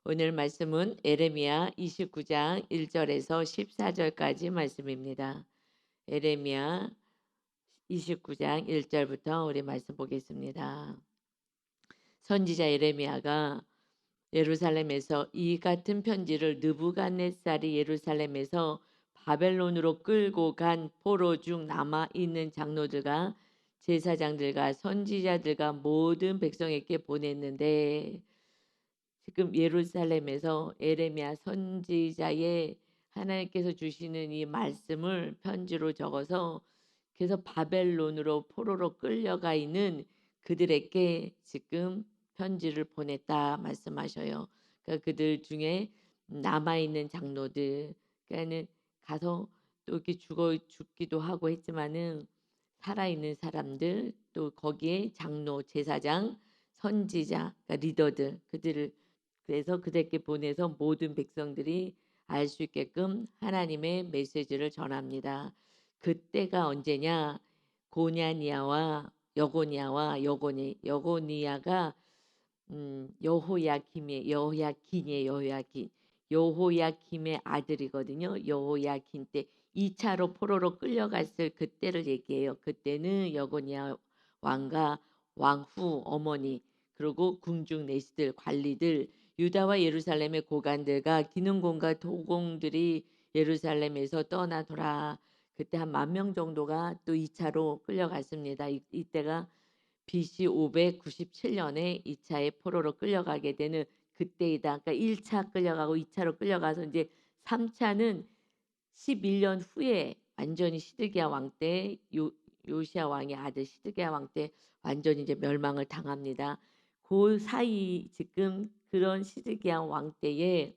오늘 말씀은 에레미야 29장 1절에서 14절까지 말씀입니다. 에레미야 29장 1절부터 우리 말씀 보겠습니다. 선지자 에레미야가 예루살렘에서 이 같은 편지를 느부갓네살이 예루살렘에서 바벨론으로 끌고 간 포로 중 남아 있는 장로들과 제사장들과 선지자들과 모든 백성에게 보냈는데, 지금 예루살렘에서 에레미야 선지자의 하나님께서 주시는 이 말씀을 편지로 적어서 그래서 바벨론으로 포로로 끌려가 있는 그들에게 지금 편지를 보냈다 말씀하셔요. 그러니까 그들 중에 남아 있는 장로들, 그러니까는 가서 또 이렇게 죽기도 하고 했지만은 살아 있는 사람들, 또 거기에 장로, 제사장, 선지자, 그러니까 리더들, 그들을 그래서 그들께 보내서 모든 백성들이 알 수 있게끔 하나님의 메시지를 전합니다. 그때가 언제냐? 고냐니아와 여고니아가 여호야김의 아들이거든요. 여호야긴 때 2차로 포로로 끌려갔을 그때를 얘기해요. 그때는 여고니아 왕과 왕후 어머니, 그리고 궁중 내시들, 관리들, 유다와 예루살렘의 고관들과 기능공과 도공들이 예루살렘에서 떠나더라. 그때 한 10,000명 정도가 또 2차로 끌려갔습니다. 이때가 BC 597년에 2차의 포로로 끌려가게 되는 그때이다. 그러니까 1차 끌려가고 2차로 끌려가서 이제 3차는 11년 후에 완전히 시드기야 왕 때, 요시야 왕의 아들 시드기야 왕 때 완전히 이제 멸망을 당합니다. 그 사이 지금 그런 시드기야 왕 때에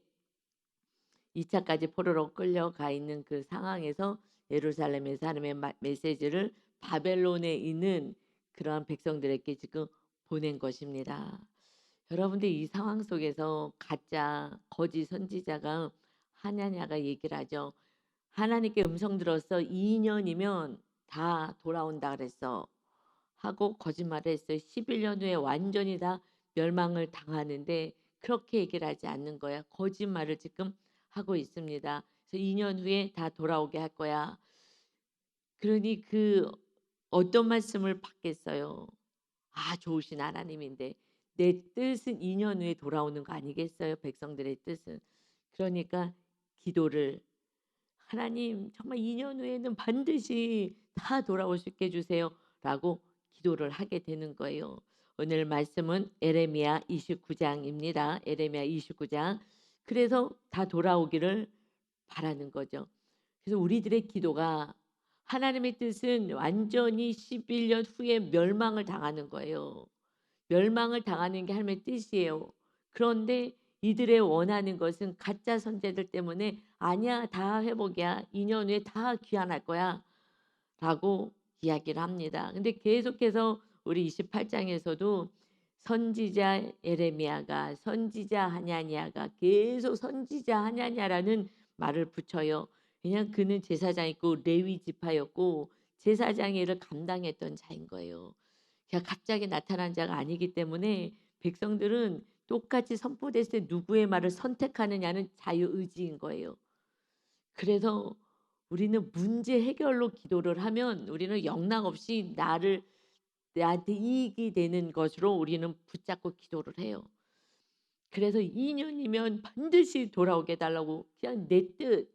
2차까지 포로로 끌려가 있는 그 상황에서 예루살렘에서 하나님의 메시지를 바벨론에 있는 그러한 백성들에게 지금 보낸 것입니다. 여러분들 이 상황 속에서 가짜 거짓 선지자가 하냐냐가 얘기를 하죠. 하나님께 음성 들었어. 2년이면 다 돌아온다 그랬어. 하고 거짓말을 했어요. 11년 후에 완전히 다 멸망을 당하는데 그렇게 얘기를 하지 않는 거야. 거짓말을 지금 하고 있습니다. 그래서 2년 후에 다 돌아오게 할 거야. 그러니 그 어떤 말씀을 받겠어요. 좋으신 하나님인데 내 뜻은 2년 후에 돌아오는 거 아니겠어요? 백성들의 뜻은. 그러니까 기도를 하나님 정말 2년 후에는 반드시 다 돌아올 수 있게 해주세요. 라고 기도를 하게 되는 거예요. 오늘 말씀은 에레미야 29장입니다. 에레미야 29장. 그래서 다 돌아오기를 바라는 거죠. 그래서 우리들의 기도가 하나님의 뜻은 완전히 11년 후에 멸망을 당하는 거예요. 멸망을 당하는 게 하나님의 뜻이에요. 그런데 이들의 원하는 것은 가짜 선제들 때문에 아니야 다 회복이야 2년 후에 다 귀환할 거야 라고 이야기를 합니다. 근데 계속해서 우리 28장에서도 선지자 에레미야가 선지자 하냐냐가 계속 선지자 하냐냐라는 말을 붙여요. 그냥 그는 제사장이고 레위 지파였고 제사장의 일을 감당했던 자인 거예요. 그냥 갑자기 나타난 자가 아니기 때문에 백성들은 똑같이 선포됐을 때 누구의 말을 선택하느냐는 자유의지인 거예요. 그래서 우리는 문제 해결로 기도를 하면 우리는 영락 없이 나한테 이익이 되는 것으로 우리는 붙잡고 기도를 해요. 그래서 2년이면 반드시 돌아오게 해달라고 그냥 내 뜻,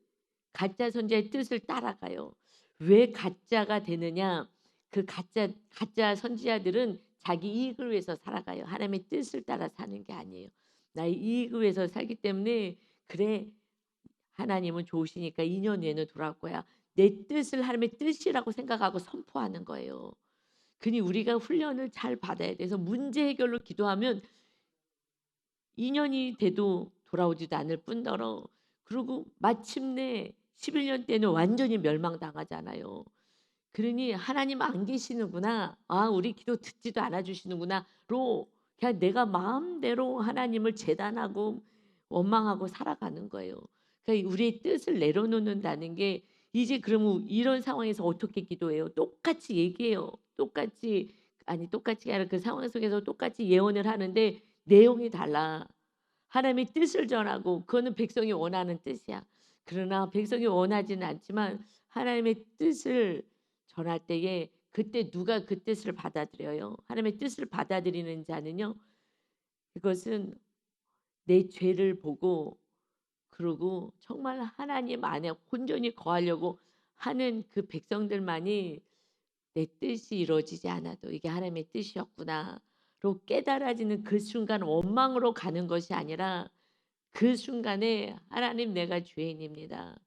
가짜 선지자의 뜻을 따라가요. 왜 가짜가 되느냐? 그 가짜 선지자들은 자기 이익을 위해서 살아가요. 하나님의 뜻을 따라 사는 게 아니에요. 나의 이익을 위해서 살기 때문에 그래 하나님은 좋으시니까 2년 후에는 돌아올 거야. 내 뜻을 하나님의 뜻이라고 생각하고 선포하는 거예요. 그니 우리가 훈련을 잘 받아야 돼서 문제 해결로 기도하면 2년이 돼도 돌아오지도 않을 뿐더러 그리고 마침내 11년 때는 완전히 멸망당하잖아요. 그러니 하나님 안 계시는구나. 우리 기도 듣지도 않아 주시는구나로 그냥 내가 마음대로 하나님을 재단하고 원망하고 살아가는 거예요. 그러니까 우리의 뜻을 내려놓는다는 게 이제 그러면 이런 상황에서 어떻게 기도해요? 똑같이 얘기해요. 똑같이 아니라 그 상황 속에서 똑같이 예언을 하는데 내용이 달라. 하나님의 뜻을 전하고 그거는 백성이 원하는 뜻이야. 그러나 백성이 원하지는 않지만 하나님의 뜻을 전할 때에 그때 누가 그 뜻을 받아들여요? 하나님의 뜻을 받아들이는 자는요. 그것은 내 죄를 보고 그러고 정말 하나님 안에 온전히 거하려고 하는 그 백성들만이 내 뜻이 이루어지지 않아도 이게 하나님의 뜻이었구나로 깨달아지는 그 순간 원망으로 가는 것이 아니라 그 순간에 하나님 내가 죄인입니다.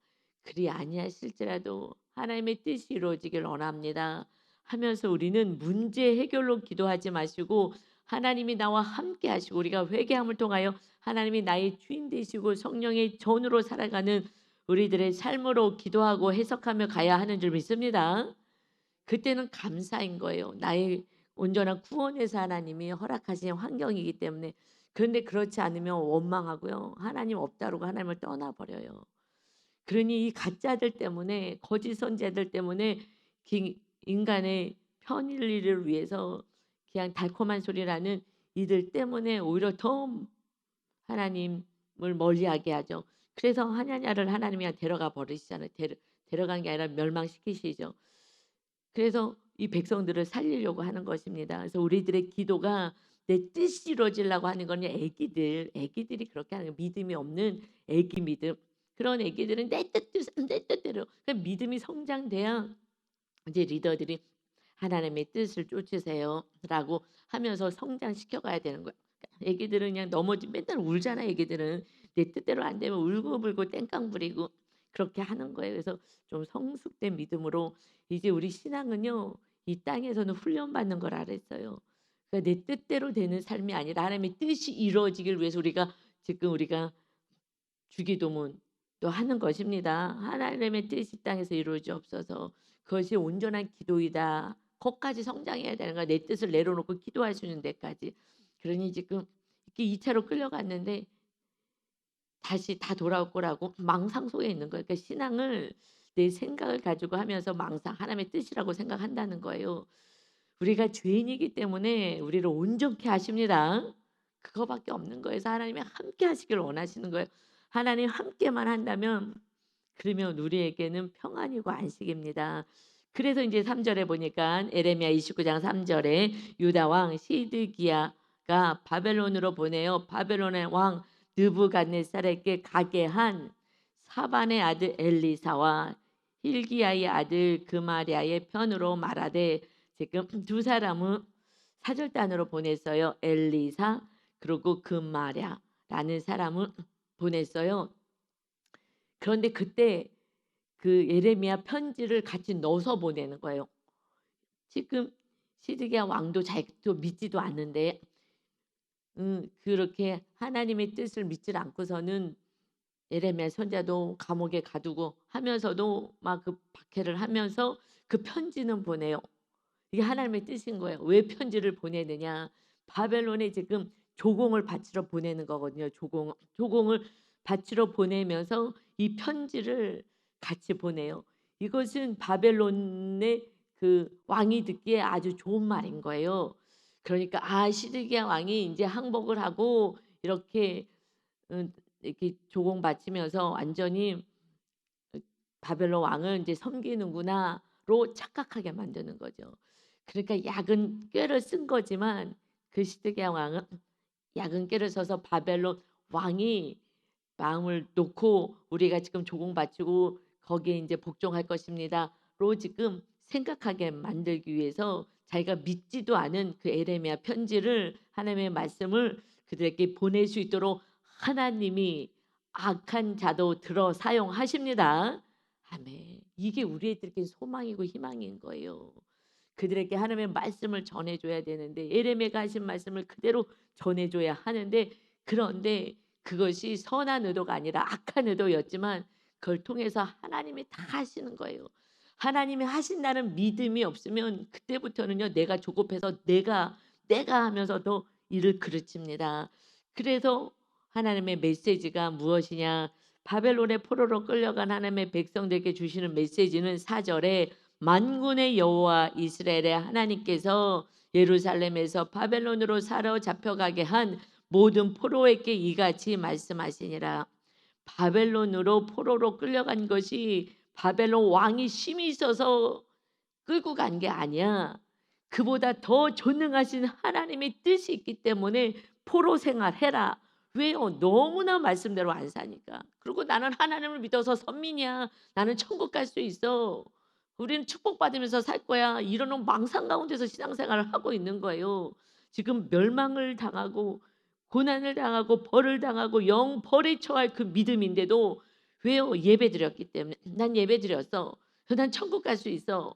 그리 아니하실지라도 하나님의 뜻이 이루어지길 원합니다. 하면서 우리는 문제 해결로 기도하지 마시고 하나님이 나와 함께 하시고 우리가 회개함을 통하여 하나님이 나의 주인 되시고 성령의 전으로 살아가는 우리들의 삶으로 기도하고 해석하며 가야 하는 줄 믿습니다. 그때는 감사인 거예요. 나의 온전한 구원에서 하나님이 허락하신 환경이기 때문에. 그런데 그렇지 않으면 원망하고요. 하나님 없다고 하나님을 떠나버려요. 그러니 이 가짜들 때문에 거짓 선지자들 때문에 인간의 편의를 위해서 그냥 달콤한 소리라는 이들 때문에 오히려 더 하나님을 멀리하게 하죠. 그래서 하냐냐를 하나님이 그냥 데려가 버리시잖아요. 데려간 게 아니라 멸망시키시죠. 그래서 이 백성들을 살리려고 하는 것입니다. 그래서 우리들의 기도가 내 뜻이 이루어지려고 하는 건 애기들이 그렇게 하는 거예요. 믿음이 없는 애기 믿음. 그런 애기들은 내 뜻대로. 그러니까 믿음이 성장돼야 이제 리더들이 하나님의 뜻을 쫓으세요라고 하면서 성장시켜 가야 되는 거예요. 애기들은 그냥 맨날 울잖아. 애기들은 내 뜻대로 안 되면 울고불고 땡깡 부리고 그렇게 하는 거예요. 그래서 좀 성숙된 믿음으로 이제 우리 신앙은요. 이 땅에서는 훈련받는 걸 알았어요. 그러니까 내 뜻대로 되는 삶이 아니라 하나님의 뜻이 이루어지길 위해서 우리가 주기도문도 하는 것입니다. 하나님의 뜻이 땅에서 이루어지옵소서. 그것이 온전한 기도이다. 거기까지 성장해야 되는 거야. 내 뜻을 내려놓고 기도할 수 있는 데까지. 그러니 지금 이렇게 2차로 끌려갔는데 다시 다 돌아올 거라고 망상 속에 있는 거예요. 그러니까 신앙을 내 생각을 가지고 하면서 망상, 하나님의 뜻이라고 생각한다는 거예요. 우리가 죄인이기 때문에 우리를 온전케 하십니다. 그거밖에 없는 거예요. 그래서 하나님이 함께 하시기를 원하시는 거예요. 하나님 함께만 한다면 그러면 우리에게는 평안이고 안식입니다. 그래서 이제 3절에 보니까 에레미야 29장 3절에 유다 왕 시드기야가 바벨론으로 보내어 바벨론의 왕 느부갓네살에게 가게 한 사반의 아들 엘리사와 힐기야의 아들 그마리아의 편으로 말하되 지금 두 사람은 사절단으로 보냈어요. 엘리사 그리고 그마리아라는 사람을 보냈어요. 그런데 그때 그 예레미야 편지를 같이 넣어서 보내는 거예요. 지금 시드기야 왕도 자기도 믿지도 않는데 그렇게 하나님의 뜻을 믿질 않고서는 예레미야 선자도 감옥에 가두고 하면서도 막 그 박해를 하면서 그 편지는 보내요. 이게 하나님의 뜻인 거예요. 왜 편지를 보내느냐? 바벨론에 지금 조공을 바치러 보내는 거거든요. 조공을 바치러 보내면서 이 편지를 같이 보내요. 이것은 바벨론의 그 왕이 듣기에 아주 좋은 말인 거예요. 그러니까 시드기야 왕이 이제 항복을 하고 이렇게 이렇게 조공 바치면서 완전히 바벨론 왕을 이제 섬기는구나로 착각하게 만드는 거죠. 그러니까 약은 꾀를 쓴 거지만 그 시드기야 왕은 약은 꾀를 써서 바벨론 왕이 마음을 놓고 우리가 지금 조공 바치고 거기에 이제 복종할 것입니다로 지금 생각하게 만들기 위해서 자기가 믿지도 않은 그 에레미야 편지를 하나님의 말씀을 그들에게 보낼 수 있도록 하나님이 악한 자도 들어 사용하십니다. 아멘. 이게 우리들에게 소망이고 희망인 거예요. 그들에게 하나님의 말씀을 전해줘야 되는데 예레미야가 하신 말씀을 그대로 전해줘야 하는데 그런데 그것이 선한 의도가 아니라 악한 의도였지만 그걸 통해서 하나님이 다 하시는 거예요. 하나님이 하신다는 믿음이 없으면 그때부터는요 내가 조급해서 내가 하면서 더 일을 그르칩니다. 그래서 하나님의 메시지가 무엇이냐? 바벨론의 포로로 끌려간 하나님의 백성들에게 주시는 메시지는 4절에 만군의 여호와 이스라엘의 하나님께서 예루살렘에서 바벨론으로 사로잡혀가게 한 모든 포로에게 이같이 말씀하시니라. 바벨론으로 포로로 끌려간 것이 바벨론 왕이 심히 있어서 끌고 간 게 아니야. 그보다 더 전능하신 하나님의 뜻이 있기 때문에 포로 생활해라. 왜요? 너무나 말씀대로 안 사니까. 그리고 나는 하나님을 믿어서 선민이야. 나는 천국 갈 수 있어. 우리는 축복받으면서 살 거야. 이러는 망상 가운데서 신앙생활을 하고 있는 거예요. 지금 멸망을 당하고 고난을 당하고 벌을 당하고 영벌에 처할 그 믿음인데도 왜요? 예배드렸기 때문에. 난 예배드렸어. 난 천국 갈 수 있어.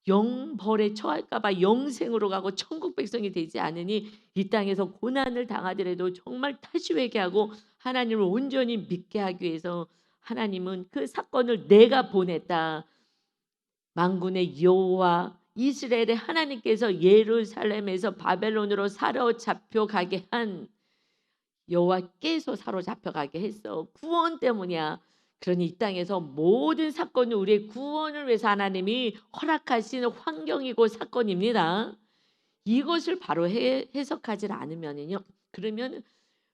영벌에 처할까 봐 영생으로 가고 천국 백성이 되지 않으니 이 땅에서 고난을 당하더라도 정말 다시 회개하고 하나님을 온전히 믿게 하기 위해서 하나님은 그 사건을 내가 보냈다. 만군의 여호와 이스라엘의 하나님께서 예루살렘에서 바벨론으로 사로잡혀 가게 한 여호와께서 사로잡혀 가게 했어. 구원 때문이야. 그러니 이 땅에서 모든 사건은 우리의 구원을 위해서 하나님이 허락하신 환경이고 사건입니다. 이것을 바로 해석하지 않으면요. 그러면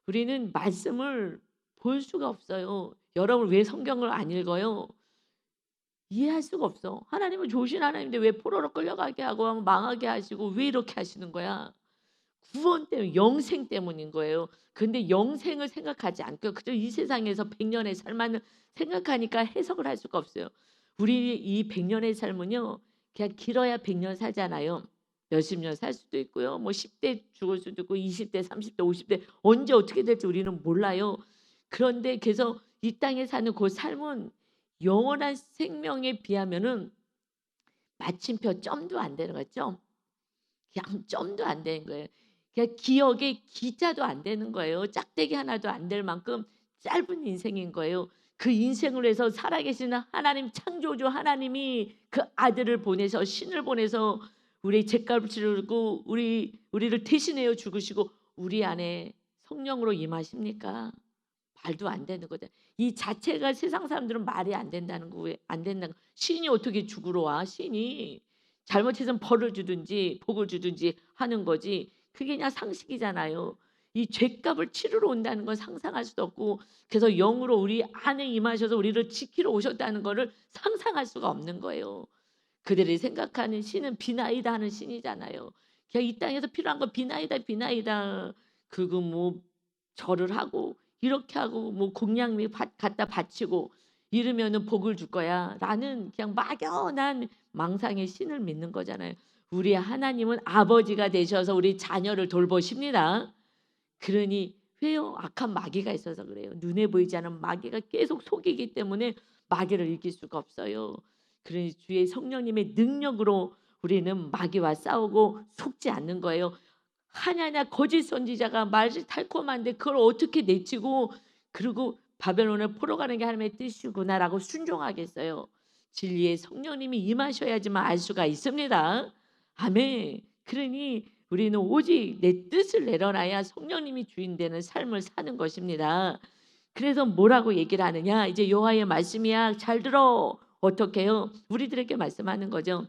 우리는 말씀을 볼 수가 없어요. 여러분 왜 성경을 안 읽어요? 이해할 수가 없어. 하나님은 좋으신 하나님인데 왜 포로로 끌려가게 하고 망하게 하시고 왜 이렇게 하시는 거야? 구원 때문에 영생 때문인 거예요. 근데 영생을 생각하지 않고 그저 이 세상에서 100년의 삶만을 생각하니까 해석을 할 수가 없어요. 우리 이 100년의 삶은요. 그냥 길어야 100년 살잖아요. 몇십 년 살 수도 있고요. 뭐 10대 죽을 수도 있고 20대, 30대, 50대 언제 어떻게 될지 우리는 몰라요. 그런데 그래서 이 땅에 사는 그 삶은 영원한 생명에 비하면은 마침표 점도 안 되는 거예요. 점. 그냥 점도 안 되는 거예요. 그냥 기억에 기자도 안 되는 거예요. 짝대기 하나도 안 될 만큼 짧은 인생인 거예요. 그 인생을 위해서 살아계시는 하나님 창조주 하나님이 그 아들을 보내서 신을 보내서 우리 죄값을 치르고 우리를 대신하여 죽으시고 우리 안에 성령으로 임하십니까? 말도 안 되는 거죠. 이 자체가 세상 사람들은 말이 안 된다는 거예요. 안 된다는 거. 신이 어떻게 죽으러 와? 신이 잘못해서 벌을 주든지 복을 주든지 하는 거지. 그게 그냥 상식이잖아요. 이 죄값을 치르러 온다는 건 상상할 수도 없고 그래서 영으로 우리 안에 임하셔서 우리를 지키러 오셨다는 거를 상상할 수가 없는 거예요. 그들이 생각하는 신은 비나이다 하는 신이잖아요. 그냥 이 땅에서 필요한 건 비나이다 비나이다. 그거 뭐 절을 하고 이렇게 하고 뭐 공양미 갖다 바치고 이러면은 복을 줄 거야. 라는 그냥 막연한 망상의 신을 믿는 거잖아요. 우리 하나님은 아버지가 되셔서 우리 자녀를 돌보십니다. 그러니 왜요? 악한 마귀가 있어서 그래요. 눈에 보이지 않은 마귀가 계속 속이기 때문에 마귀를 이길 수가 없어요. 그러니 주의 성령님의 능력으로 우리는 마귀와 싸우고 속지 않는 거예요. 하냐냐 거짓 선지자가 말이 달콤한데 그걸 어떻게 내치고 그리고 바벨론을 포로 가는 게 하나님의 뜻이구나라고 순종하겠어요. 진리의 성령님이 임하셔야지만 알 수가 있습니다. 아멘. 그러니 우리는 오직 내 뜻을 내려놔야 성령님이 주인 되는 삶을 사는 것입니다. 그래서 뭐라고 얘기를 하느냐? 이제 여호와의 말씀이야. 잘 들어. 어떻게 해요? 우리들에게 말씀하는 거죠.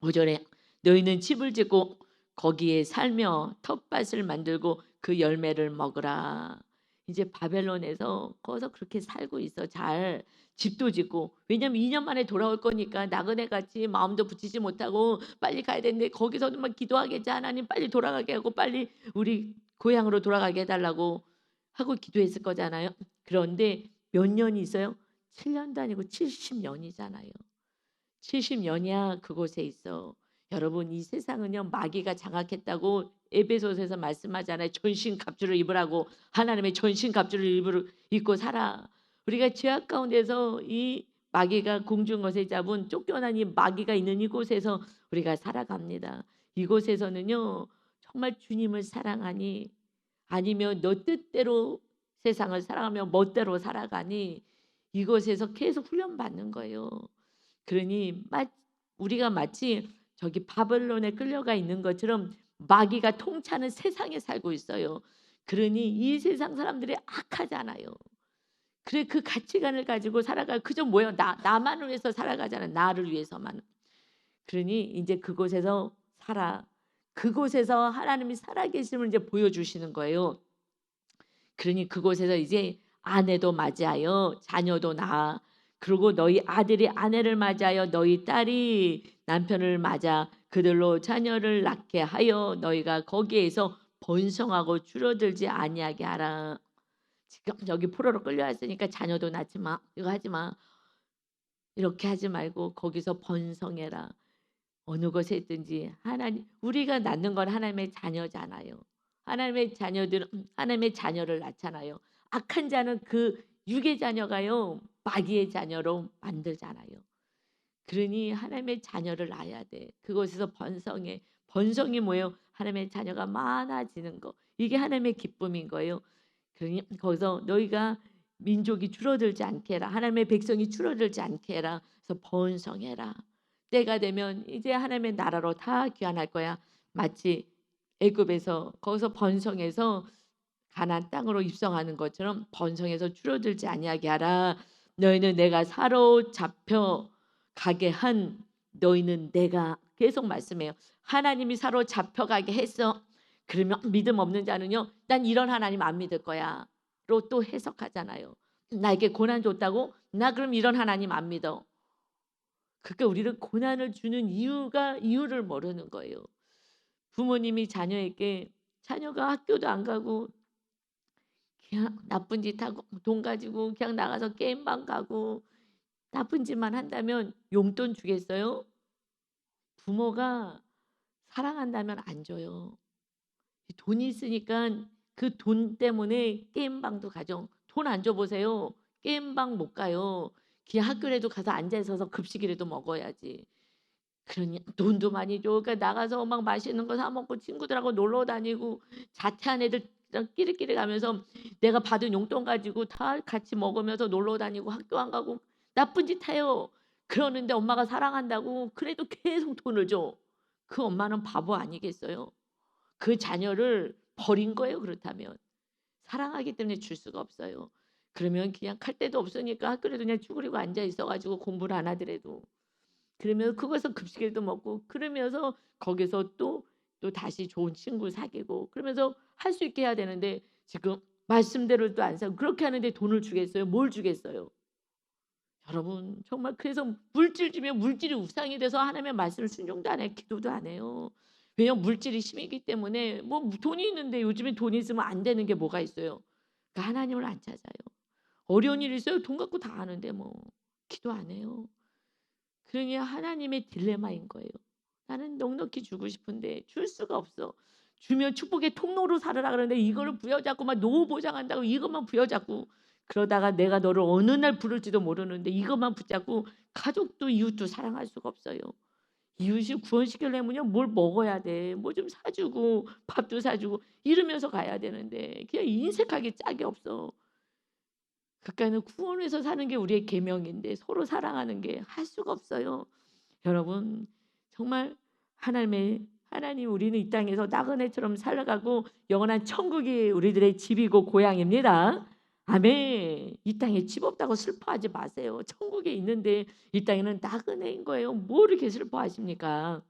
5절에 너희는 집을 짓고 거기에 살며 텃밭을 만들고 그 열매를 먹으라. 이제 바벨론에서 거기서 그렇게 살고 있어. 잘 집도 짓고. 왜냐면 2년 만에 돌아올 거니까 나그네 같이 마음도 붙이지 못하고 빨리 가야 되는데 거기서도 막 기도하겠지. 하나님 빨리 돌아가게 하고 빨리 우리 고향으로 돌아가게 해달라고 하고 기도했을 거잖아요. 그런데 몇 년이 있어요? 7년도 아니고 70년이잖아요. 70년이야 그곳에 있어. 여러분 이 세상은요 마귀가 장악했다고 에베소서에서 말씀하잖아요. 전신 갑주를 입으라고 하나님의 전신 갑주를 입고 살아. 우리가 죄악 가운데서 이 마귀가 공중 것에 잡은 쫓겨난 이 마귀가 있는 이곳에서 우리가 살아갑니다. 이곳에서는요 정말 주님을 사랑하니 아니면 너 뜻대로 세상을 살아가며 멋대로 살아가니 이곳에서 계속 훈련받는 거예요. 그러니 우리가 마치 저기 바벨론에 끌려가 있는 것처럼 마귀가 통치하는 세상에 살고 있어요. 그러니 이 세상 사람들이 악하잖아요. 그래 그 가치관을 가지고 살아가 그저 뭐예요? 나만을 위해서 살아가잖아. 나를 위해서만. 그러니 이제 그곳에서 살아. 그곳에서 하나님이 살아계심을 이제 보여주시는 거예요. 그러니 그곳에서 이제 아내도 맞이하여 자녀도 낳아. 그리고 너희 아들이 아내를 맞이하여 너희 딸이 남편을 맞아 그들로 자녀를 낳게 하여 너희가 거기에서 번성하고 줄어들지 아니하게 하라. 지금 여기 포로로 끌려왔으니까 자녀도 낳지 마. 이거 하지 마. 이렇게 하지 말고 거기서 번성해라. 어느 곳에 있든지 하나님 우리가 낳는 건 하나님의 자녀잖아요. 하나님의 자녀들은 하나님의 자녀를 낳잖아요. 악한 자는 그 육의 자녀가요. 마귀의 자녀로 만들잖아요. 그러니 하나님의 자녀를 낳아야 돼. 그곳에서 번성해. 번성이 뭐예요? 하나님의 자녀가 많아지는 거. 이게 하나님의 기쁨인 거예요. 그러니 거기서 너희가 민족이 줄어들지 않게 해라. 하나님의 백성이 줄어들지 않게 해라. 그래서 번성해라. 때가 되면 이제 하나님의 나라로 다 귀환할 거야. 마치 애굽에서 거기서 번성해서 가나안 땅으로 입성하는 것처럼 번성해서 줄어들지 아니하게 하라. 너희는 내가 사로잡혀 가게 한 너희는 내가 계속 말씀해요. 하나님이 사로잡혀 가게 했어. 그러면 믿음 없는 자는요. 난 이런 하나님 안 믿을 거야. 로 또 해석하잖아요. 나에게 고난 줬다고? 나 그럼 이런 하나님 안 믿어. 그러니까 우리는 고난을 주는 이유를 모르는 거예요. 부모님이 자녀에게 자녀가 학교도 안 가고 그냥 나쁜 짓 하고 돈 가지고 그냥 나가서 게임방 가고 나쁜 짓만 한다면 용돈 주겠어요? 부모가 사랑한다면 안 줘요. 돈이 있으니까 그 돈 때문에 게임방도 가죠. 돈 안 줘 보세요. 게임방 못 가요. 그냥 학교라도 가서 앉아 있어서 급식이라도 먹어야지. 그러니 돈도 많이 줘. 그러니까 나가서 막 맛있는 거 사 먹고 친구들하고 놀러 다니고 자퇴한 애들이랑 끼리끼리 가면서 내가 받은 용돈 가지고 다 같이 먹으면서 놀러 다니고 학교 안 가고 나쁜 짓 해요. 그러는데 엄마가 사랑한다고 그래도 계속 돈을 줘. 그 엄마는 바보 아니겠어요? 그 자녀를 버린 거예요, 그렇다면. 사랑하기 때문에 줄 수가 없어요. 그러면 그냥 갈 데도 없으니까 학교에도 그냥 쭈그리고 앉아 있어 가지고 공부를 안 하더라도. 그러면 그거에서 급식에도 먹고 그러면서 거기서 또 다시 좋은 친구 사귀고 그러면서 할 수 있게 해야 되는데 지금 말씀대로도 안 사고 그렇게 하는데 돈을 주겠어요? 뭘 주겠어요? 여러분 정말 그래서 물질 주면 물질이 우상이 돼서 하나님의 말씀을 순종도 안 해요. 기도도 안 해요. 왜냐면 물질이 심이기 때문에 뭐 돈이 있는데 요즘에 돈이 있으면 안 되는 게 뭐가 있어요. 그러니까 하나님을 안 찾아요. 어려운 일 있어요. 돈 갖고 다 하는데 뭐 기도 안 해요. 그러니 하나님의 딜레마인 거예요. 나는 넉넉히 주고 싶은데 줄 수가 없어. 주면 축복의 통로로 살아라 그러는데 이거를 부여잡고 막 노후 보장한다고 이것만 부여잡고 그러다가 내가 너를 어느 날 부를지도 모르는데 이것만 붙잡고 가족도 이웃도 사랑할 수가 없어요. 이웃을 구원시키려면요 뭘 먹어야 돼. 뭐 좀 사주고 밥도 사주고 이러면서 가야 되는데 그냥 인색하게 짝이 없어. 그러니까는 구원해서 사는 게 우리의 계명인데 서로 사랑하는 게 할 수가 없어요. 여러분 정말 하나님 우리는 이 땅에서 나그네처럼 살아가고 영원한 천국이 우리들의 집이고 고향입니다. 아멘. 이 땅에 집 없다고 슬퍼하지 마세요. 천국에 있는데 이 땅에는 나그네인 거예요. 뭐 이렇게 슬퍼하십니까?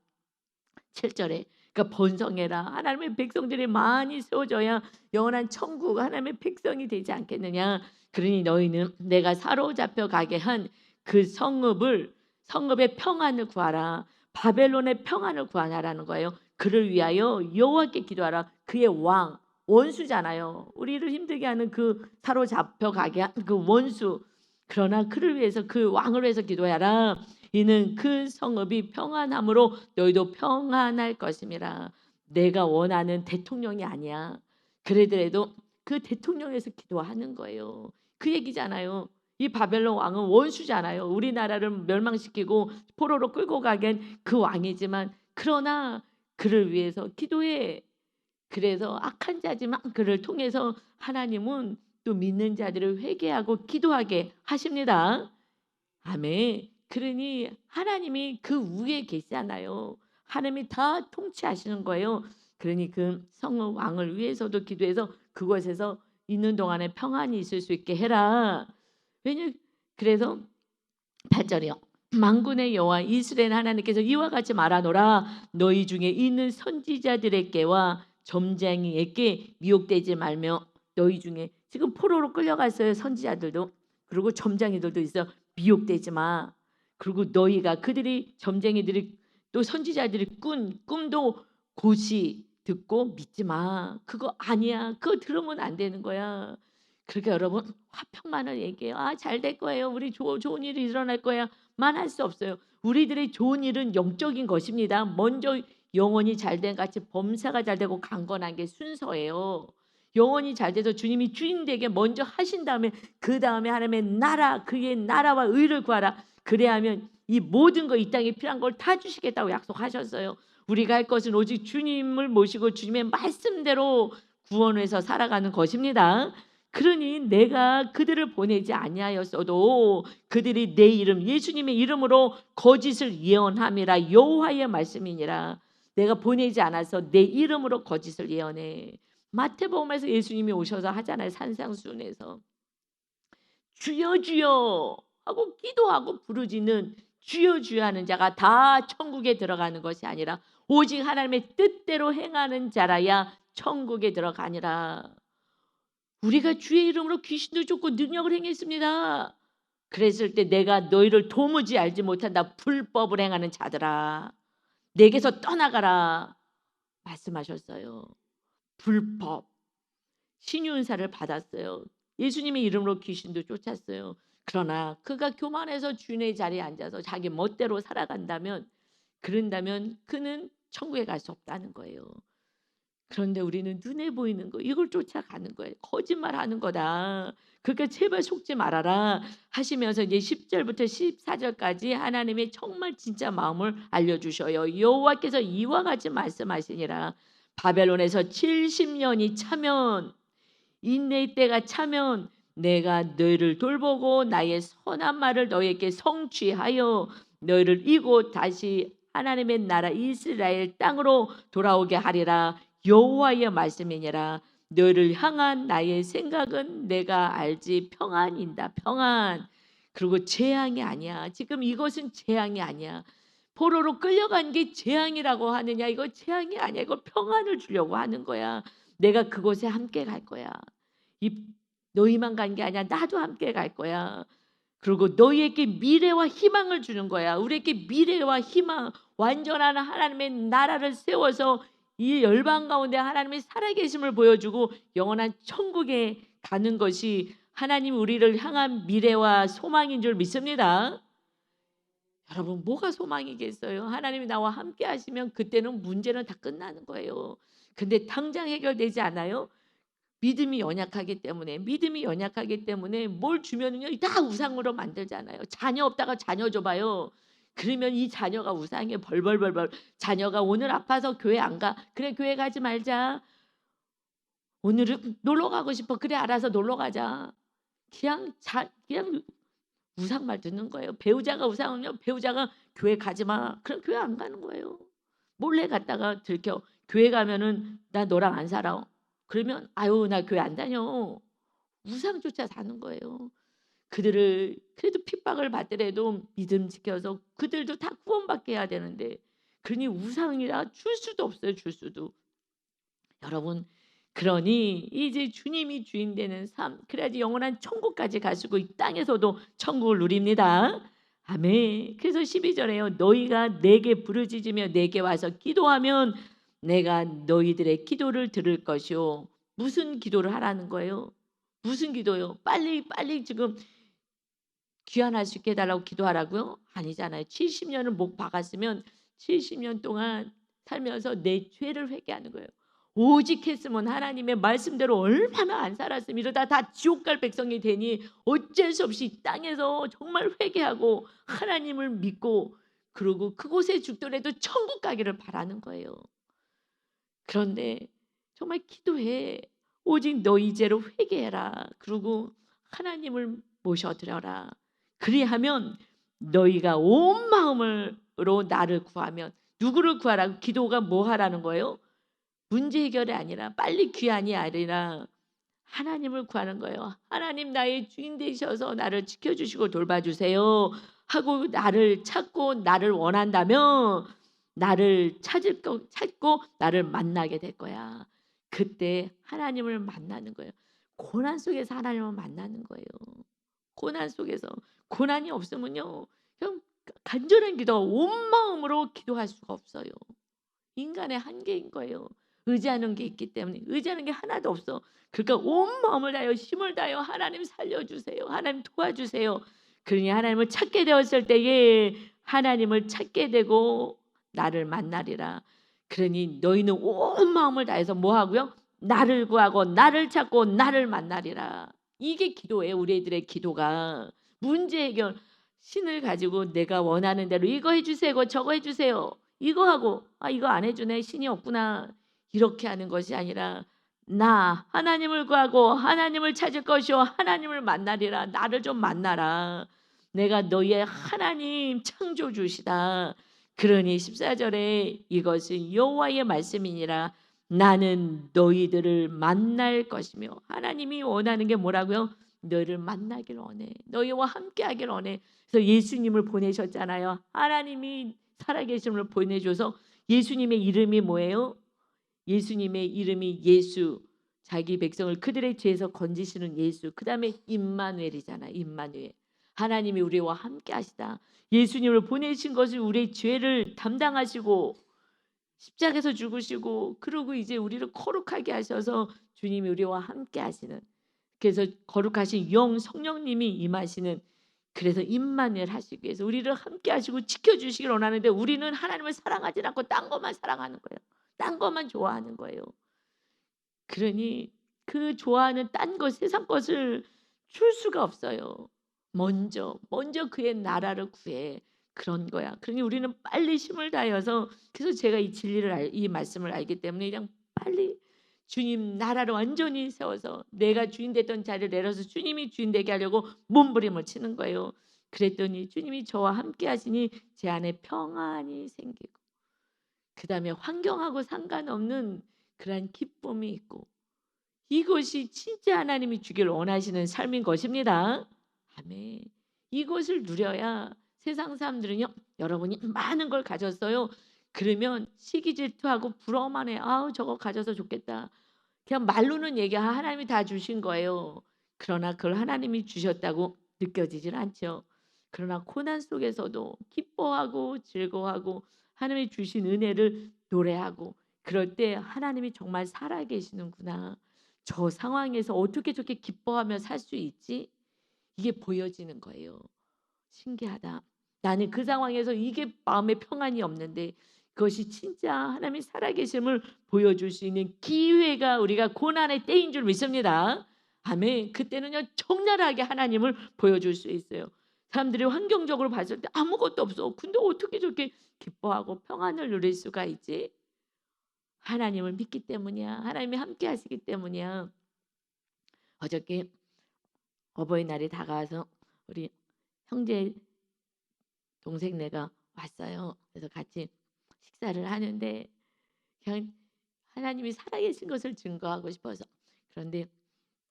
7절에 그러니까 번성해라. 하나님의 백성들이 많이 세워져야 영원한 천국 하나님의 백성이 되지 않겠느냐. 그러니 너희는 내가 사로잡혀 가게 한 그 성읍의 평안을 구하라. 바벨론의 평안을 구하라는 거예요. 그를 위하여 여호와께 기도하라. 그의 왕 원수잖아요. 우리를 힘들게 하는 그 사로잡혀 가게 한 그 원수. 그러나 그를 위해서 그 왕을 위해서 기도하라. 이는 그 성읍이 평안함으로 너희도 평안할 것임이라. 내가 원하는 대통령이 아니야. 그래도 그 대통령에서 기도하는 거예요. 그 얘기잖아요. 이 바벨론 왕은 원수잖아요. 우리나라를 멸망시키고 포로로 끌고 가겐 그 왕이지만 그러나 그를 위해서 기도해. 그래서 악한 자지만 그를 통해서 하나님은 또 믿는 자들을 회개하고 기도하게 하십니다. 아멘. 그러니 하나님이 그 위에 계시잖아요. 하나님이 다 통치하시는 거예요. 그러니 그 성읍 왕을 위해서도 기도해서 그곳에서 있는 동안에 평안이 있을 수 있게 해라. 그래서 8절이요. 만군의 여호와 이스라엘 하나님께서 이와 같이 말하노라. 너희 중에 있는 선지자들에게와 점쟁이에게 미혹되지 말며 너희 중에 지금 포로로 끌려갔어요. 선지자들도. 그리고 점쟁이들도 있어. 미혹되지 마. 그리고 너희가 그들이 점쟁이들이 또 선지자들이 꾼 꿈도 고시 듣고 믿지 마. 그거 아니야. 그거 들으면 안 되는 거야. 그러니까 여러분 화평만을 얘기해요. 아, 잘 될 거예요. 우리 좋은 일이 일어날 거야. 만 할 수 없어요. 우리들의 좋은 일은 영적인 것입니다. 먼저 영혼이 잘된 같이 범사가 잘 되고 강건한 게 순서예요. 영혼이 잘 돼서 주님이 주인 되게 먼저 하신 다음에 그 다음에 하나님의 나라 그의 나라와 의를 구하라. 그래야 하면 이 모든 거 이 땅에 필요한 걸 다 주시겠다고 약속하셨어요. 우리가 할 것은 오직 주님을 모시고 주님의 말씀대로 구원해서 살아가는 것입니다. 그러니 내가 그들을 보내지 아니하였어도 그들이 내 이름 예수님의 이름으로 거짓을 예언함이라. 여호와의 말씀이니라. 내가 보내지 않아서 내 이름으로 거짓을 예언해. 마태복음에서 예수님이 오셔서 하잖아요. 산상수훈에서 주여 주여 하고 기도하고 부르짖는 주여 주여 하는 자가 다 천국에 들어가는 것이 아니라 오직 하나님의 뜻대로 행하는 자라야 천국에 들어가니라. 우리가 주의 이름으로 귀신도 쫓고 능력을 행했습니다. 그랬을 때 내가 너희를 도무지 알지 못한다. 불법을 행하는 자들아 내게서 떠나가라 말씀하셨어요. 불법 신유은사를 받았어요. 예수님의 이름으로 귀신도 쫓았어요. 그러나 그가 교만해서 주인의 자리에 앉아서 자기 멋대로 살아간다면 그런다면 그는 천국에 갈 수 없다는 거예요. 그런데 우리는 눈에 보이는 거 이걸 쫓아가는 거예요. 거짓말하는 거다. 그러니까 제발 속지 말아라 하시면서 이제 10절부터 14절까지 하나님의 정말 진짜 마음을 알려주셔요. 여호와께서 이와 같이 말씀하시니라. 바벨론에서 70년이 차면 인내의 때가 차면 내가 너희를 돌보고 나의 선한 말을 너희에게 성취하여 너희를 이곳 다시 하나님의 나라 이스라엘 땅으로 돌아오게 하리라. 여호와의 말씀이니라. 너희를 향한 나의 생각은 내가 알지 평안이다. 평안. 그리고 재앙이 아니야. 지금 이것은 재앙이 아니야. 포로로 끌려간 게 재앙이라고 하느냐? 이거 재앙이 아니야. 이거 평안을 주려고 하는 거야. 내가 그곳에 함께 갈 거야. 이 너희만 간 게 아니야. 나도 함께 갈 거야. 그리고 너희에게 미래와 희망을 주는 거야. 우리에게 미래와 희망, 완전한 하나님의 나라를 세워서 이 열방 가운데 하나님의 살아계심을 보여주고 영원한 천국에 가는 것이 하나님 우리를 향한 미래와 소망인 줄 믿습니다. 여러분 뭐가 소망이겠어요? 하나님이 나와 함께 하시면 그때는 문제는 다 끝나는 거예요. 근데 당장 해결되지 않아요? 믿음이 연약하기 때문에 뭘 주면은요 다 우상으로 만들잖아요. 자녀 없다가 자녀 줘봐요. 그러면 이 자녀가 우상에 벌벌벌벌. 자녀가 오늘 아파서 교회 안 가. 그래 교회 가지 말자. 오늘은 놀러 가고 싶어. 그래 알아서 놀러 가자. 그냥 우상 말 듣는 거예요. 배우자가 우상은요 배우자가 교회 가지 마. 그럼 교회 안 가는 거예요. 몰래 갔다가 들켜 교회 가면은 나 너랑 안 살아. 그러면 아유 나 교회 안 다녀. 우상조차 사는 거예요. 그들을 그래도 핍박을 받더라도 믿음 지켜서 그들도 다 구원받게 해야 되는데 그러니 우상이라 줄 수도 없어요. 줄 수도. 여러분 그러니 이제 주님이 주인 되는 삶 그래야지 영원한 천국까지 가시고 이 땅에서도 천국을 누립니다. 아멘. 그래서 12절에요. 너희가 내게 부르짖으며 내게 와서 기도하면 내가 너희들의 기도를 들을 것이요. 무슨 기도를 하라는 거예요? 무슨 기도요? 빨리 지금 귀환할 수 있게 해달라고 기도하라고요? 아니잖아요. 70년을 목 박았으면 70년 동안 살면서 내 죄를 회개하는 거예요. 오직 했으면 하나님의 말씀대로 얼마나 안 살았으면 이러다 다 지옥 갈 백성이 되니 어쩔 수 없이 이 땅에서 정말 회개하고 하나님을 믿고 그리고 그곳에 죽더라도 천국 가기를 바라는 거예요. 그런데 정말 기도해. 오직 너희 죄로 회개해라. 그리고 하나님을 모셔드려라. 그리하면 너희가 온 마음으로 나를 구하면 누구를 구하라고 기도가 뭐 하라는 거예요? 문제 해결이 아니라 빨리 귀환이 아니라 하나님을 구하는 거예요. 하나님 나의 주인 되셔서 나를 지켜주시고 돌봐주세요 하고 나를 찾고 나를 원한다면 나를 찾고 나를 만나게 될 거야. 그때 하나님을 만나는 거예요. 고난 속에서 하나님을 만나는 거예요. 고난 속에서. 고난이 없으면요. 그냥 간절한 기도 온 마음으로 기도할 수가 없어요. 인간의 한계인 거예요. 의지하는 게 있기 때문에. 의지하는 게 하나도 없어. 그러니까 온 마음을 다하여 힘을 다하여 하나님 살려주세요. 하나님 도와주세요. 그러니 하나님을 찾게 되었을 때에 하나님을 찾게 되고 나를 만나리라. 그러니 너희는 온 마음을 다해서 뭐 하고요? 나를 구하고 나를 찾고 나를 만나리라. 이게 기도예요. 우리 애들의 기도가. 문제 해결. 신을 가지고 내가 원하는 대로 이거 해주세요. 저거 해주세요. 이거 하고 이거 안 해주네. 신이 없구나. 이렇게 하는 것이 아니라 나 하나님을 구하고 하나님을 찾을 것이요 하나님을 만나리라. 나를 좀 만나라. 내가 너희의 하나님 창조주시다. 그러니 14절에 이것은 여호와의 말씀이니라. 나는 너희들을 만날 것이며 하나님이 원하는 게 뭐라고요? 너희를 만나길 원해. 너희와 함께 하길 원해. 그래서 예수님을 보내셨잖아요. 하나님이 살아계심을 보내줘서 예수님의 이름이 뭐예요? 예수님의 이름이 예수. 자기 백성을 그들의 죄에서 건지시는 예수. 그 다음에 임마누엘이잖아. 임마누엘. 하나님이 우리와 함께 하시다. 예수님을 보내신 것을 우리의 죄를 담당하시고 십자가에서 죽으시고 그러고 이제 우리를 거룩하게 하셔서 주님이 우리와 함께 하시는, 그래서 거룩하신 영 성령님이 임하시는, 그래서 임마누엘 하시기 위해서 우리를 함께 하시고 지켜주시길 원하는데 우리는 하나님을 사랑하지 않고 딴 것만 사랑하는 거예요. 딴 것만 좋아하는 거예요. 그러니 그 좋아하는 딴 것, 세상 것을 줄 수가 없어요. 먼저 그의 나라를 구해. 그런 거야. 그러니 우리는 빨리 힘을 다해서, 그래서 제가 이 진리를 이 말씀을 알기 때문에 그냥 빨리 주님 나라를 완전히 세워서 내가 주인 됐던 자리를 내려서 주님이 주인 되게 하려고 몸부림을 치는 거예요. 그랬더니 주님이 저와 함께 하시니 제 안에 평안이 생기고 그다음에 환경하고 상관없는 그러한 기쁨이 있고, 이것이 진짜 하나님이 주길 원하시는 삶인 것입니다. 아멘. 이것을 누려야 세상 사람들은요, 여러분이 많은 걸 가졌어요. 그러면 시기 질투하고 부러워만 해. 아우 저거 가져서 좋겠다. 그냥 말로는 하나님이 다 주신 거예요. 그러나 그걸 하나님이 주셨다고 느껴지질 않죠. 그러나 고난 속에서도 기뻐하고 즐거워하고 하나님이 주신 은혜를 노래하고, 그럴 때 하나님이 정말 살아계시는구나. 저 상황에서 어떻게 저렇게 기뻐하며 살 수 있지? 이게 보여지는 거예요. 신기하다. 나는 그 상황에서 이게 마음에 평안이 없는데 그것이 진짜 하나님이 살아계심을 보여줄 수 있는 기회가 우리가 고난의 때인 줄 믿습니다. 아멘. 그때는요 적나라하게 하나님을 보여줄 수 있어요. 사람들이 환경적으로 봤을 때 아무것도 없어. 근데 어떻게 저렇게 기뻐하고 평안을 누릴 수가 있지? 하나님을 믿기 때문이야. 하나님이 함께 하시기 때문이야. 어저께 어버이날이 다가와서 우리 형제 동생네가 왔어요. 그래서 같이 식사를 하는데 그냥 하나님이 살아계신 것을 증거하고 싶어서. 그런데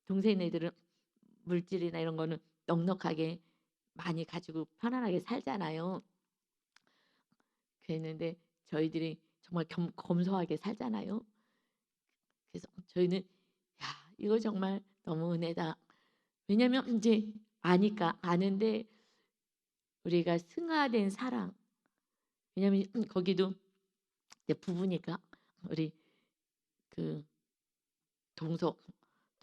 동생네들은 물질이나 이런 거는 넉넉하게 많이 가지고 편안하게 살잖아요. 그랬는데 저희들이 정말 검소하게 살잖아요. 그래서 저희는 야 이거 정말 너무 은혜다. 왜냐면 이제 아니까 아는데 우리가 승화된 사랑. 왜냐면 거기도 이제 부부니까 우리 그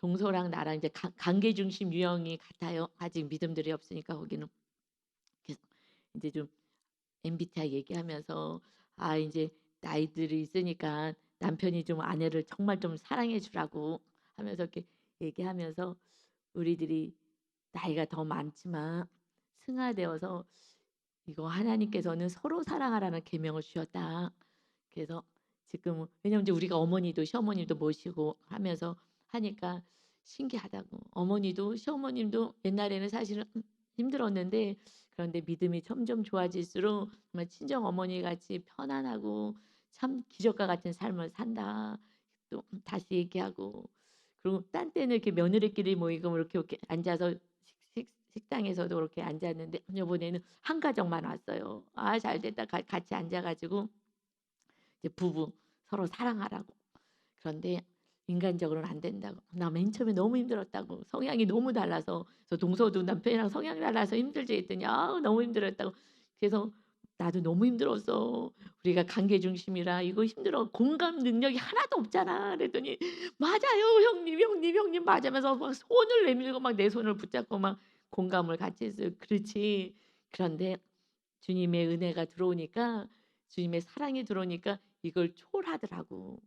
동서랑 나랑 이제 관계 중심 유형이 같아요. 아직 믿음들이 없으니까 거기는. 그래서 이제 좀 MBTI 얘기하면서 이제 나이들이 있으니까 남편이 좀 아내를 정말 좀 사랑해 주라고 하면서 이렇게 얘기하면서 우리들이 나이가 더 많지만 승화되어서 이거 하나님께서는 서로 사랑하라는 계명을 주셨다. 그래서 지금 왜냐면 이제 우리가 어머니도 시어머님도 모시고 하면서 하니까 신기하다고. 어머니도 시어머님도 옛날에는 사실은 힘들었는데 그런데 믿음이 점점 좋아질수록 정말 친정 어머니 같이 편안하고 참 기적과 같은 삶을 산다. 또 다시 얘기하고, 그리고 딴 때는 이렇게 며느리끼리 모이고 이렇게 앉아서 식당에서도 그렇게 앉았는데 이번에는 한 가정만 왔어요. 잘됐다. 같이 앉아가지고 이제 부부 서로 사랑하라고. 그런데 인간적으로는 안 된다고. 나 맨 처음에 너무 힘들었다고. 성향이 너무 달라서. 그래서 동서도 남편이랑 성향이 달라서 힘들지 했더니 너무 힘들었다고. 그래서 나도 너무 힘들었어. 우리가 관계 중심이라 이거 힘들어. 공감 능력이 하나도 없잖아. 그랬더니 맞아요. 형님, 형님, 형님 맞으면서 막 손을 내밀고 막 내 손을 붙잡고 막 공감을 같이 했어요. 그렇지. 그런데 주님의 은혜가 들어오니까 주님의 사랑이 들어오니까 이걸 초월하더라고.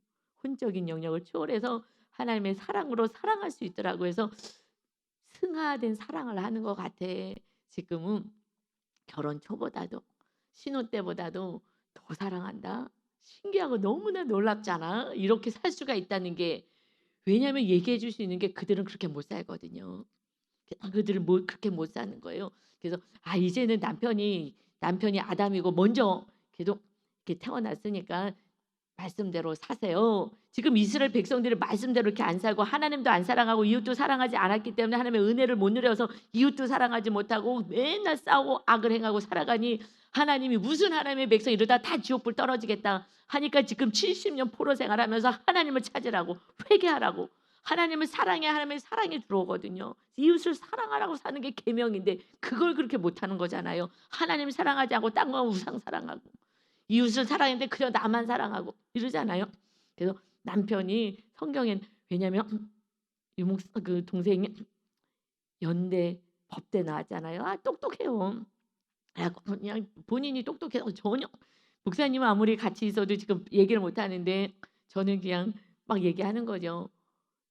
혼적인 영역을 초월해서 하나님의 사랑으로 사랑할 수 있더라고. 그래서 승화된 사랑을 하는 것 같아. 지금은 결혼 초보다도 신혼 때보다도 더 사랑한다. 신기하고 너무나 놀랍잖아. 이렇게 살 수가 있다는 게. 왜냐하면 얘기해 줄 수 있는 게 그들은 그렇게 못 살거든요. 그들은 그렇게 못 사는 거예요. 그래서 이제는 남편이 아담이고 먼저 계속 이렇게 태어났으니까 말씀대로 사세요. 지금 이스라엘 백성들이 말씀대로 이렇게 안 살고 하나님도 안 사랑하고 이웃도 사랑하지 않았기 때문에 하나님의 은혜를 못 누려서 이웃도 사랑하지 못하고 맨날 싸우고 악을 행하고 살아가니 하나님이 무슨 하나님의 백성 이러다 다 지옥불 떨어지겠다 하니까 지금 70년 포로 생활하면서 하나님을 찾으라고 회개하라고 하나님을 사랑해 하나님의 사랑이 들어오거든요. 이웃을 사랑하라고 사는 게 계명인데 그걸 그렇게 못하는 거잖아요. 하나님을 사랑하지 않고 딴 건 우상 사랑하고 이웃을 사랑했는데 그저 나만 사랑하고 이러잖아요. 그래서 남편이 성경엔 왜냐면 유목 그 동생이 연대 법대 나왔잖아요. 똑똑해요. 그냥 본인이 똑똑해서 전혀 목사님은 아무리 같이 있어도 지금 얘기를 못 하는데 저는 그냥 막 얘기하는 거죠.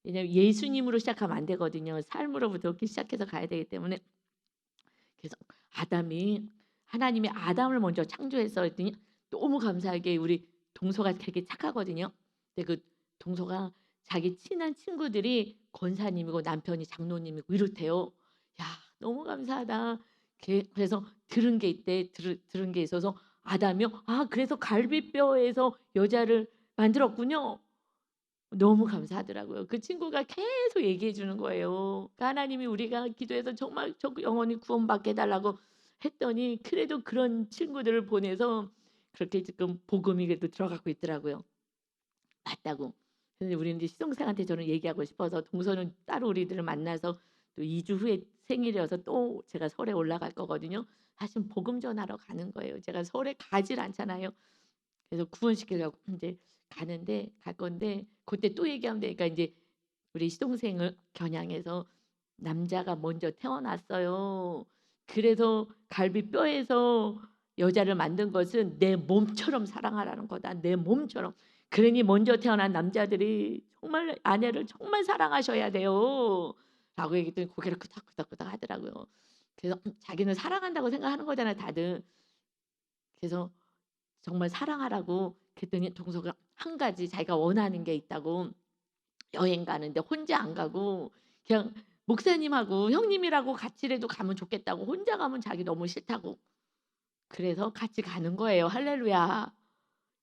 왜냐면 예수님으로 시작하면 안 되거든요. 삶으로부터 이렇게 시작해서 가야 되기 때문에. 그래서 하나님이 아담을 먼저 창조했어 했더니 너무 감사하게 우리 동서가 되게 착하거든요. 근데 그 동서가 자기 친한 친구들이 권사님이고 남편이 장로님이고 이렇대요. 야, 너무 감사하다. 그래서 들은 게 있대. 들은 게 있어서 아담이요? 그래서 갈비뼈에서 여자를 만들었군요. 너무 감사하더라고요. 그 친구가 계속 얘기해 주는 거예요. 그러니까 하나님이 우리가 기도해서 정말 저 영혼이 구원받게 해 달라고 했더니 그래도 그런 친구들을 보내서 그렇게 지금 복음이 그래도 들어가고 있더라고요. 맞다고. 근데 우리는 이제 시동생한테 저는 얘기하고 싶어서 동서는 따로 우리들을 만나서 또 2주 후에 생일이어서 또 제가 설에 올라갈 거거든요. 사실 복음 전하러 가는 거예요. 제가 설에 가질 않잖아요. 그래서 구원시키려고 이제 갈 건데 그때 또 얘기하면 되니까 이제 우리 시동생을 겨냥해서 남자가 먼저 태어났어요. 그래서 갈비뼈에서 여자를 만든 것은 내 몸처럼 사랑하라는 거다. 내 몸처럼. 그러니 먼저 태어난 남자들이 정말 아내를 정말 사랑하셔야 돼요. 라고 얘기했더니 고개를 끄덕끄덕끄덕 하더라고요. 그래서 자기는 사랑한다고 생각하는 거잖아요, 다들. 그래서 정말 사랑하라고 그랬더니 동서가 한 가지 자기가 원하는 게 있다고 여행 가는데 혼자 안 가고 그냥 목사님하고 형님이라고 같이라도 가면 좋겠다고 혼자 가면 자기 너무 싫다고 그래서 같이 가는 거예요. 할렐루야.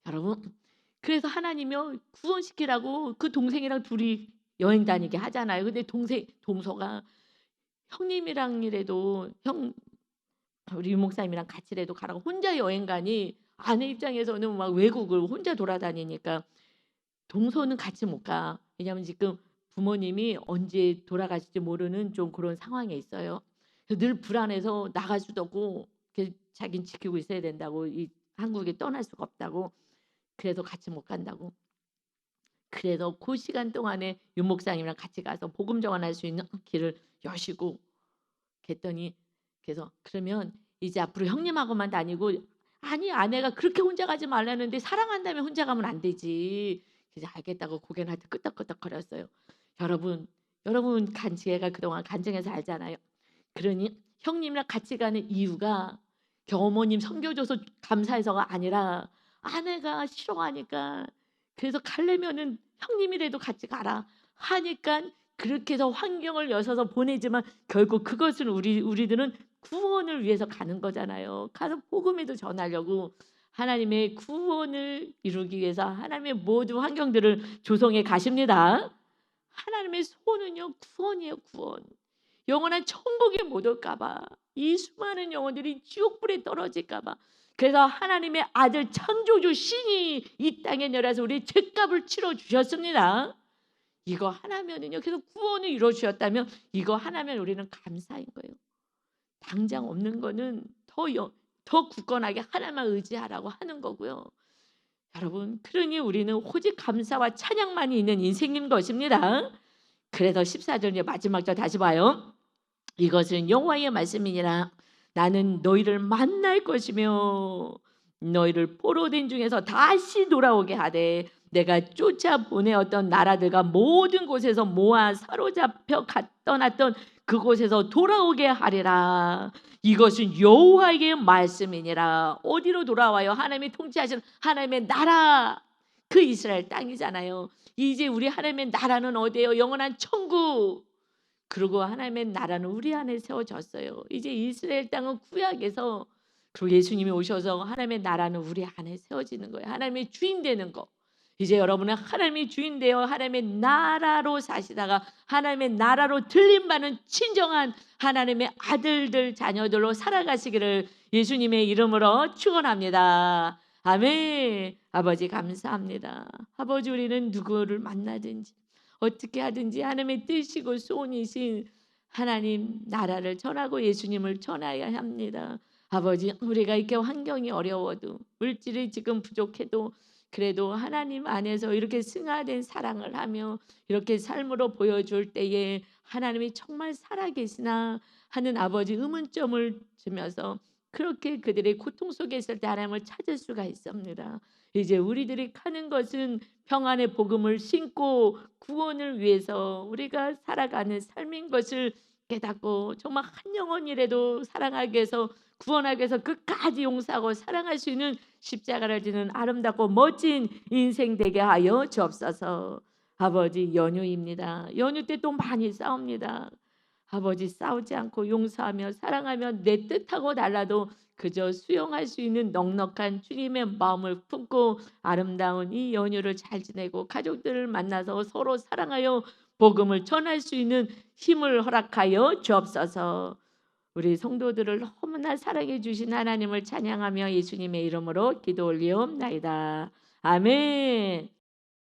여러분 그래서 하나님이요 구원시키라고 그 동생이랑 둘이 여행 다니게 하잖아요. 근데 동서가 형님이랑이라도 우리 유 목사님이랑 같이라도 가라고 혼자 여행 가니 아내 입장에서는 막 외국을 혼자 돌아다니니까 동서는 같이 못 가. 왜냐하면 지금 부모님이 언제 돌아가실지 모르는 좀 그런 상황에 있어요. 그래서 늘 불안해서 나갈 수도 없고 자기는 지키고 있어야 된다고 이 한국에 떠날 수가 없다고 그래서 같이 못 간다고. 그래서 그 시간 동안에 유 목사님이랑 같이 가서 복음 전할 수 있는 길을 여시고 그랬더니 그래서 그러면 이제 앞으로 형님하고만 다니고 아니 아내가 그렇게 혼자 가지 말라는데 사랑한다면 혼자 가면 안 되지. 그래서 알겠다고 고개를 하여튼 끄덕끄덕거렸어요. 여러분 제가 그동안 간증해서 알잖아요. 그러니 형님이랑 같이 가는 이유가 어머님 섬겨줘서 감사해서가 아니라 아내가 싫어하니까 그래서 가려면은 형님이라도 같이 가라 하니까 그렇게 해서 환경을 여셔서 보내지만 결국 그것은 우리들은 구원을 위해서 가는 거잖아요. 가서 복음에도 전하려고 하나님의 구원을 이루기 위해서 하나님의 모든 환경들을 조성해 가십니다. 하나님의 소원은요 구원이에요. 구원. 영원한 천국에 못 올까 봐. 이 수많은 영혼들이 지옥불에 떨어질까 봐. 그래서 하나님의 아들 창조주 신이 이 땅에 내려서 우리 죄값을 치러 주셨습니다. 이거 하나면은요. 계속 구원을 이루어 주셨다면 이거 하나면 우리는 감사인 거예요. 당장 없는 거는 더 굳건하게 하나만 의지하라고 하는 거고요. 여러분, 그러니 우리는 오직 감사와 찬양만이 있는 인생인 것입니다. 그래서 14절 마지막 절 다시 봐요. 이것은 여호와의 말씀이니라. 나는 너희를 만날 것이며 너희를 포로된 중에서 다시 돌아오게 하되 내가 쫓아 보내었던 나라들과 모든 곳에서 모아 사로잡혀 떠났던 그곳에서 돌아오게 하리라. 이것은 여호와의 말씀이니라. 어디로 돌아와요? 하나님이 통치하시는 하나님의 나라, 그 이스라엘 땅이잖아요. 이제 우리 하나님의 나라는 어디예요? 영원한 천국. 그리고 하나님의 나라는 우리 안에 세워졌어요. 이제 이스라엘 땅은 구약에서, 그리고 예수님이 오셔서 하나님의 나라는 우리 안에 세워지는 거예요. 하나님의 주인 되는 거. 이제 여러분은 하나님의 주인 되어 하나님의 나라로 사시다가 하나님의 나라로 들림받는 친정한 하나님의 아들들 자녀들로 살아가시기를 예수님의 이름으로 축원합니다. 아멘. 아버지 감사합니다. 아버지, 우리는 누구를 만나든지 어떻게 하든지 하나님의 뜻이고 소원이신 하나님 나라를 전하고 예수님을 전해야 합니다. 아버지, 우리가 이렇게 환경이 어려워도 물질이 지금 부족해도 그래도 하나님 안에서 이렇게 승화된 사랑을 하며 이렇게 삶으로 보여줄 때에 하나님이 정말 살아계시나 하는 아버지 의문점을 주면서 그렇게 그들의 고통 속에 있을 때 하나님을 찾을 수가 있습니다. 이제 우리들이 하는 것은 평안의 복음을 신고 구원을 위해서 우리가 살아가는 삶인 것을 깨닫고 정말 한 영혼이라도 사랑하기 위해서 구원하기 위해서 끝까지 용서하고 사랑할 수 있는 십자가를 지는 아름답고 멋진 인생 되게 하여 주옵소서. 아버지, 연휴입니다. 연휴 때 또 많이 싸웁니다. 아버지, 싸우지 않고 용서하며 사랑하며 내 뜻하고 달라도 그저 수용할 수 있는 넉넉한 주님의 마음을 품고 아름다운 이 연휴를 잘 지내고 가족들을 만나서 서로 사랑하여 복음을 전할 수 있는 힘을 허락하여 주옵소서. 우리 성도들을 너무나 사랑해 주신 하나님을 찬양하며 예수님의 이름으로 기도 올리옵나이다. 아멘.